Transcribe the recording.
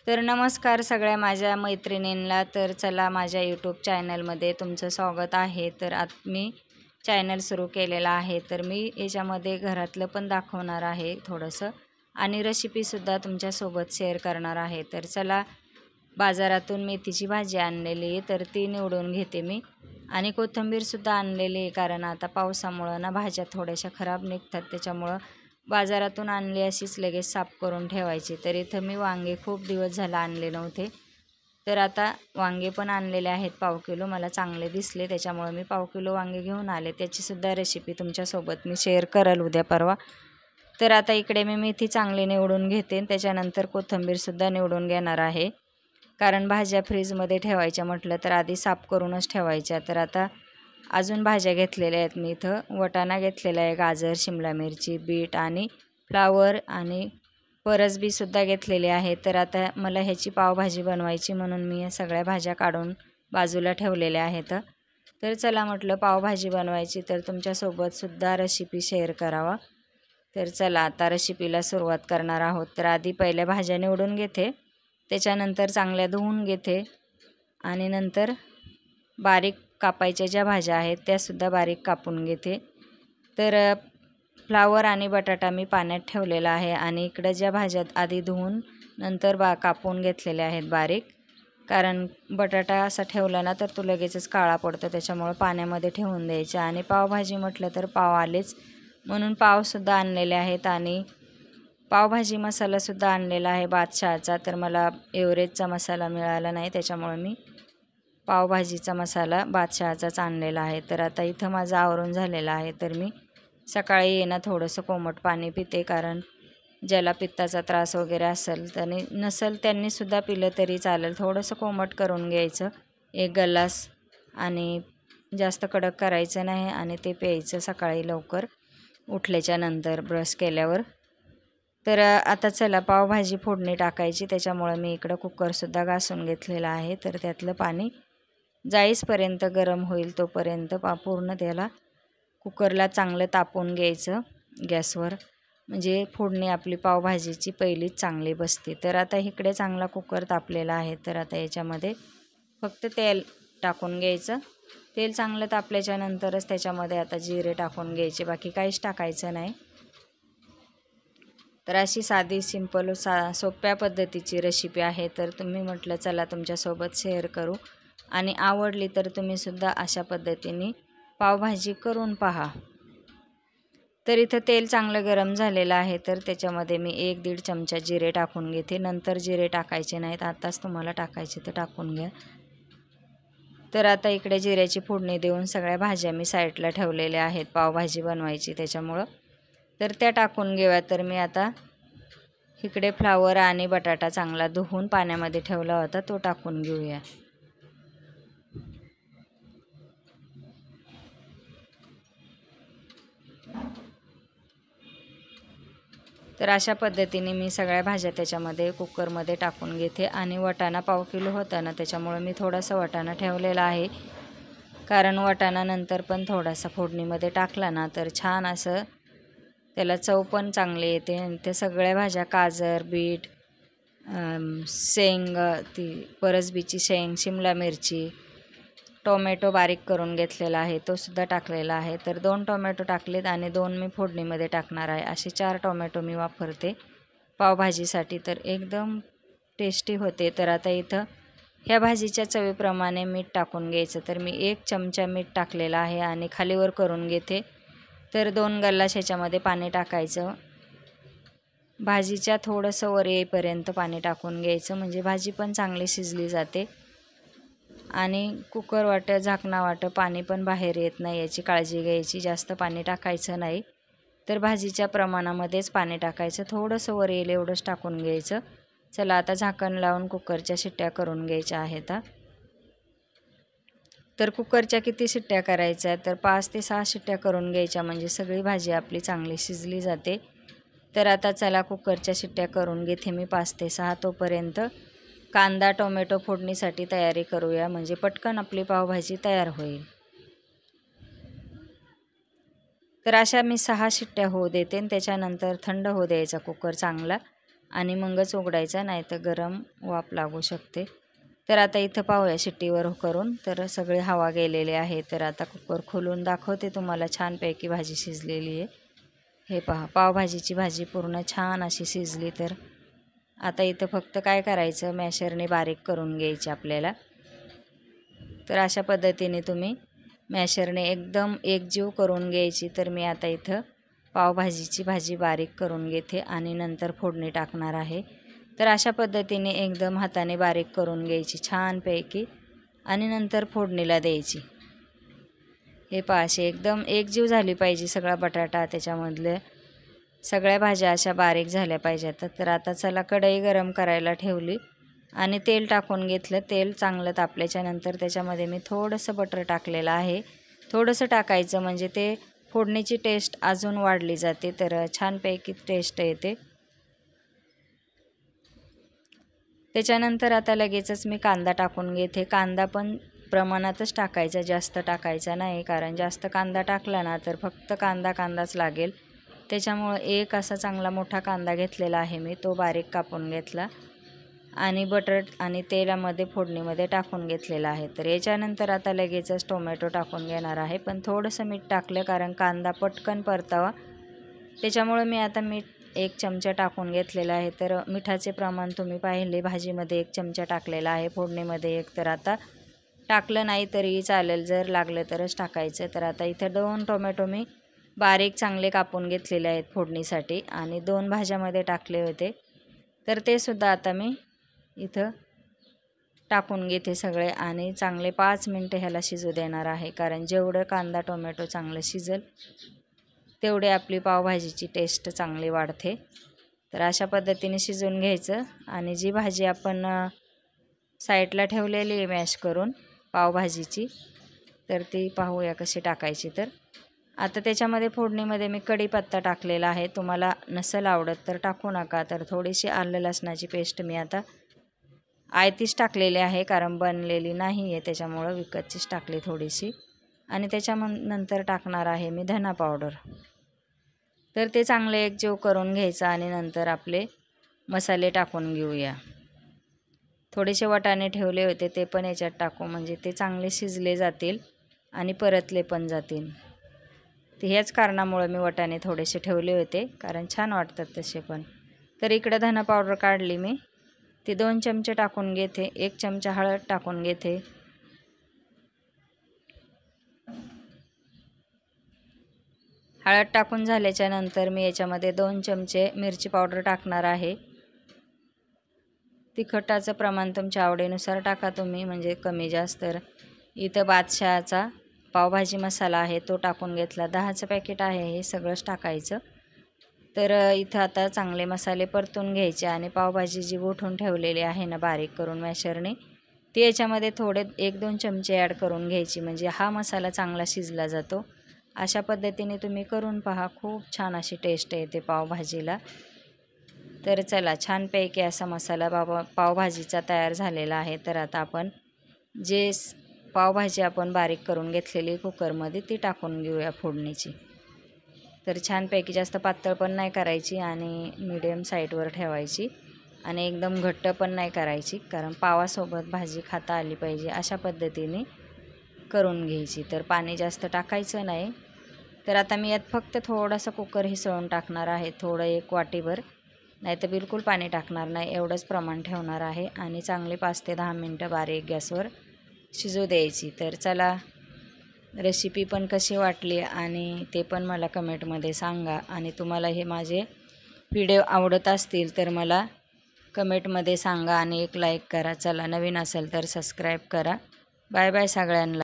तर नमस्कार सगळ्या माझ्या मैत्रिणींना. तर चला माझ्या यूट्यूब चॅनलमध्ये तुमचं स्वागत आहे. तर मी चॅनल सुरू केलेला आहे. तर मी याच्यामध्ये घरातलं पण दाखवणार आहे थोडंसं आणि रेसिपीसुद्धा तुमच्यासोबत शेअर करणार आहे. तर चला, बाजारातून मेथीची भाजी आणलेली आहे तर ती निवडून घेते मी. आणि कोथिंबीरसुद्धा आणलेली आहे, कारण आता पावसामुळं ना भाज्या थोड्याशा खराब निघतात, त्याच्यामुळं बाजारातून आणली अशीच लगेच साफ करून ठेवायची. तर इथं मी वांगे खूप दिवस झाला आणले नव्हते, तर आता वांगे पण आणलेले आहेत पाव किलो. मला चांगले दिसले त्याच्यामुळे मी पाव किलो वांगे घेऊन आले. त्याचीसुद्धा रेसिपी तुमच्यासोबत मी शेअर करेल उद्या परवा. तर आता इकडे मी मेथी चांगली निवडून घेते, त्याच्यानंतर कोथिंबीरसुद्धा निवडून घेणार आहे, कारण भाज्या फ्रीजमध्ये ठेवायच्या म्हटलं तर आधी साफ करूनच ठेवायच्या. तर आता अजून भाज्या घेतलेल्या आहेत मी. इथं वाटाणा घेतलेला आहे, गाजर, शिमला मिरची, बीट आणि फ्लावर आणि परसबीसुद्धा घेतलेली आहे. तर आता मला ह्याची पावभाजी बनवायची, म्हणून मी या सगळ्या भाज्या काढून बाजूला ठेवलेल्या आहेत. तर चला म्हटलं पावभाजी बनवायची, तर तुमच्यासोबतसुद्धा रेसिपी शेअर करावा. तर चला आता रेसिपीला सुरुवात करणार आहोत. तर आधी पहिल्या भाज्या निवडून घेते, त्याच्यानंतर चांगल्या धुवून घेते आणि नंतर बारीक कापायच्या ज्या भाज्या आहेत त्यासुद्धा बारीक कापून घेते. तर फ्लावर आणि बटाटा मी पाण्यात ठेवलेला आहे आणि इकडं ज्या भाज्या आधी धुवून नंतर कापून घेतलेल्या आहेत बारीक, कारण बटाटा असा ठेवला ना तर तो लगेचच काळा पडतो, त्याच्यामुळं पाण्यामध्ये ठेवून द्यायचा. आणि पावभाजी म्हटलं तर पाव आलेच, म्हणून पावसुद्धा आणलेले आहेत आणि पावभाजी मसालासुद्धा आणलेला आहे बादशहाचा. तर मला एव्हरेजचा मसाला मिळाला नाही, त्याच्यामुळे मी पावभाजीचा मसाला बादशहाचाच आणलेला आहे. तर आता इथं माझं आवरून झालेलं आहे. तर मी सकाळी येणं थोडंसं कोमट पाणी पिते, कारण ज्याला पित्ताचा त्रास वगैरे असेल त्याने नसेल त्यांनीसुद्धा पिलं तरी चालेल. थोडंसं कोमट करून घ्यायचं 1 ग्लास, आणि जास्त कडक करायचं नाही, आणि ते प्यायचं सकाळी लवकर उठल्याच्या नंतर ब्रश केल्यावर. तर आता चला पावभाजी फोडणी टाकायची, त्याच्यामुळे मी इकडं कुकरसुद्धा घासून घेतलेला आहे. तर त्यातलं पाणी जाईसपर्यंत गरम होईल तोपर्यंत पूर्ण त्याला कुकरला चांगलं तापवून घ्यायचं गॅसवर, म्हणजे फोडणी आपली पावभाजीची पहिलीच चांगली बसते. तर आता इकडे चांगला कुकर तापलेला आहे. तर आता याच्यामध्ये फक्त तेल टाकून घ्यायचं. तेल चांगलं तापल्याच्या नंतरच त्याच्यामध्ये आता जिरे टाकून घ्यायचे, बाकी काहीच टाकायचं नाही. तर अशी साधी सिंपल सोप्या पद्धतीची रेसिपी आहे. तर तुम्ही म्हटलं चला तुमच्यासोबत शेअर करू, आणि आवडली तर तुम्हीसुद्धा अशा पद्धतीने पावभाजी करून पहा. तर इथं तेल चांगलं गरम झालेलं आहे. तर त्याच्यामध्ये मी 1-1.5 चमचा जिरे टाकून घेते. नंतर जिरे टाकायचे नाहीत, आत्ताच तुम्हाला टाकायचे तर टाकून घ्या. तर आता इकडे जिऱ्याची फोडणी देऊन सगळ्या भाज्या मी साईडला ठेवलेल्या आहेत पावभाजी बनवायची त्याच्यामुळं, तर त्या टाकून घेऊया. तर मी आता इकडे फ्लावर आणि बटाटा चांगला धुवून पाण्यामध्ये ठेवला होता, तो टाकून घेऊया. तर अशा पद्धतीने मी सगळ्या भाज्या त्याच्यामध्ये कुकरमध्ये टाकून घेते. आणि वाटाणा पाव किलो होता ना, त्याच्यामुळे मी थोडासा वाटाणा ठेवलेला आहे, कारण वाटाणा नंतर पण थोडासा फोडणीमध्ये टाकला ना तर छान असं त्याला चव पण चांगली येते. आणि ते सगळ्या भाज्या गाजर, बीट, शेंग, ती परसबीची शेंग, शिमला मिरची, टोमॅटो बारीक करून घेतलेला आहे तोसुद्धा टाकलेला आहे. तर 2 टोमॅटो टाकलेत आणि 2 मी फोडणीमध्ये टाकणार आहे. असे 4 टोमॅटो मी वापरते पावभाजीसाठी, तर एकदम टेस्टी होते. तर आता इथं ह्या भाजीच्या चवीप्रमाणे मीठ टाकून घ्यायचं. तर मी 1 चमचा मीठ टाकलेला आहे आणि खालीवर करून घेते. तर 2 ग्लास ह्याच्यामध्ये पाणी टाकायचं. भाजीच्या थोडंसं वर येईपर्यंत पाणी टाकून घ्यायचं, म्हणजे भाजी पण चांगली शिजली जाते. आणि कुकर वाटं झाकणा वाटं पाणी पण बाहेर येत नाही याची काळजी घ्यायची. जास्त पाणी टाकायचं नाही, तर भाजीच्या प्रमाणामध्येच पाणी टाकायचं. थोडंसं वर येईल एवढंच टाकून घ्यायचं. चला आता झाकण लावून कुकरच्या शिट्ट्या करून घ्यायच्या आहेत. तर कुकरच्या किती शिट्ट्या करायच्या तर 5 ते 6 शिट्ट्या करून घ्यायच्या, म्हणजे सगळी भाजी आपली चांगली शिजली जाते. तर आता चला कुकरच्या शिट्ट्या करून घेते मी 5 ते 6. तोपर्यंत कांदा टोमॅटो फोडणीसाठी तयारी करूया, म्हणजे पटकन आपली पावभाजी तयार होईल. तर अशा मी 6 शिट्ट्या होऊ देते आणि त्याच्यानंतर थंड होऊ द्यायचा कुकर चांगला. आणि मगच उघडायचा, नाही तर गरम वाफ लागू शकते. तर आता इथं पाहूया शिट्टीवर करून. तर सगळी हवा गेलेली आहे. तर आता कुकर खोलून दाखवते तुम्हाला. छानपैकी भाजी शिजलेली आहे. हे पहा, पावभाजीची भाजी पूर्ण छान अशी शिजली. तर आता इथं फक्त काय करायचं, मॅशरने बारीक करून घ्यायची आपल्याला. तर अशा पद्धतीने तुम्ही मॅशरने एकदम एकजीव करून घ्यायची. तर मी आता इथं पावभाजीची भाजी बारीक करून घेते आणि नंतर फोडणी टाकणार आहे. तर अशा पद्धतीने एकदम हाताने बारीक करून घ्यायची छानपैकी आणि नंतर फोडणीला द्यायची. हे पहा, अशी एकदम एकजीव झाली पाहिजे. सगळा बटाटा त्याच्यामधले सगळ्या भाज्या अशा बारीक झाल्या पाहिजेत. तर आता चला, कढई गरम करायला ठेवली आणि तेल टाकून घेतलं. तेल चांगलं तापल्याच्या नंतर त्याच्यामध्ये मी थोडंसं बटर टाकलेलं आहे. थोडंसं टाकायचं म्हणजे ते फोडणीची टेस्ट अजून वाढली जाते. तर छानपैकी टेस्ट येते. त्याच्यानंतर आता लगेचच मी कांदा टाकून घेते. कांदा पण प्रमाणातच टाकायचा, जास्त टाकायचा नाही, कारण जास्त कांदा टाकला ना तर फक्त कांदाच लागेल. त्याच्यामुळं एक असा चांगला मोठा कांदा घेतलेला आहे मी, तो बारीक कापून घेतला आणि बटर आणि तेलामध्ये फोडणीमध्ये टाकून घेतलेला आहे. तर याच्यानंतर आता लगेचच टोमॅटो टाकून घेणार आहे. पण थोडंसं मीठ टाकलं, कारण कांदा पटकन परतावा. त्याच्यामुळं मी आता मीठ 1 चमचा टाकून घेतलेला आहे. तर मिठाचे प्रमाण तुम्ही पाहिले, भाजीमध्ये 1 चमचा टाकलेला आहे, फोडणीमध्ये 1. तर आता टाकलं नाही तरी चालेल, जर लागलं तरच टाकायचं. तर आता इथं 2 टोमॅटो मी बारीक चांगले कापून घेतलेले आहेत फोडणीसाठी आणि 2 भाज्यामध्ये टाकले होते. तर ते सुद्धा आता मी इथं टाकून घेते सगळे आणि चांगले 5 मिनटं ह्याला शिजू देणार आहे. कारण जेवढं कांदा टोमॅटो चांगलं शिजेल तेवढे आपली पावभाजीची टेस्ट चांगली वाढते. तर अशा पद्धतीने शिजवून घ्यायचं आणि जी भाजी आपण साईडला ठेवलेली आहे मॅश करून पावभाजीची, तर ती पाहूया कशी टाकायची. तर आता त्याच्यामध्ये फोडणीमध्ये मी कढीपत्ता टाकलेला आहे. तुम्हाला नसेल आवडत तर टाकू नका. तर थोडीशी आलं लसणाची पेस्ट मी आता आयतीच टाकलेली आहे, कारण बनलेली नाही आहे, त्याच्यामुळं विकतचीच टाकली थोडीशी. आणि त्याच्यानंतर टाकणार आहे मी धना पावडर. तर ते चांगले एकजीव करून घ्यायचं आणि नंतर आपले मसाले टाकून घेऊया. थोडेसे वाटाणे ठेवले होते, ते पण याच्यात टाकू, म्हणजे ते चांगले शिजले जातील आणि परतले पण जातील. तर ह्याच कारणामुळं मी वाटाणे थोडेसे ठेवले होते, कारण छान वाटतात तसे पण. तर इकडं धना पावडर काढली मी, ती 2 चमचे टाकून घेते. 1 चमचा हळद टाकून घेते. हळद टाकून झाल्याच्या नंतर मी याच्यामध्ये 2 चमचे मिरची पावडर टाकणार आहे. तिखटाचं प्रमाण तुमच्या आवडीनुसार टाका तुम्ही, म्हणजे कमी जास्त. तर इथं बादशहाचा पावभाजी मसाला आहे, तो टाकून घेतला. 10चं पॅकेट आहे, हे सगळंच टाकायचं. तर इथं आता चांगले मसाले परतून घ्यायचे आणि पावभाजी जी गोठून ठेवलेली आहे ना बारीक करून मॅशरने, ती याच्यामध्ये थोडे 1-2 चमचे ॲड करून घ्यायची, म्हणजे हा मसाला चांगला शिजला जातो. अशा पद्धतीने तुम्ही करून पहा, खूप छान अशी टेस्ट येते पावभाजीला. तर चला, छानपैकी असा मसाला पावभाजीचा तयार झालेला आहे. तर आता आपण जे पावभाजी आपण बारीक करून घेतलेली कुकरमध्ये ती टाकून घेऊया फोडणीची. तर छानपैकी जास्त पातळ पण नाही करायची आणि मीडियम साईडवर ठेवायची आणि एकदम घट्ट पण नाही करायची, कारण पावासोबत भाजी खाता आली पाहिजे. अशा पद्धतीने करून घ्यायची. तर पाणी जास्त टाकायचं नाही. तर आता मी यात फक्त थोडासा कुकर हिसळून टाकणार आहे, थोडं 1 वाटीभर, नाही तर बिलकुल पाणी टाकणार नाही, एवढंच प्रमाण ठेवणार आहे आणि चांगले 5 ते 10 मिनटं बारीक गॅसवर शिजू द्यायची. तर चला, रेसिपी पण कशी वाटली आणि ते पण मला कमेंटमध्ये सांगा. आणि तुम्हाला हे माझे व्हिडिओ आवडत असतील तर मला कमेंटमध्ये सांगा आणि एक लाईक करा. चला, नवीन असेल तर सबस्क्राईब करा. बाय बाय सगळ्यांना.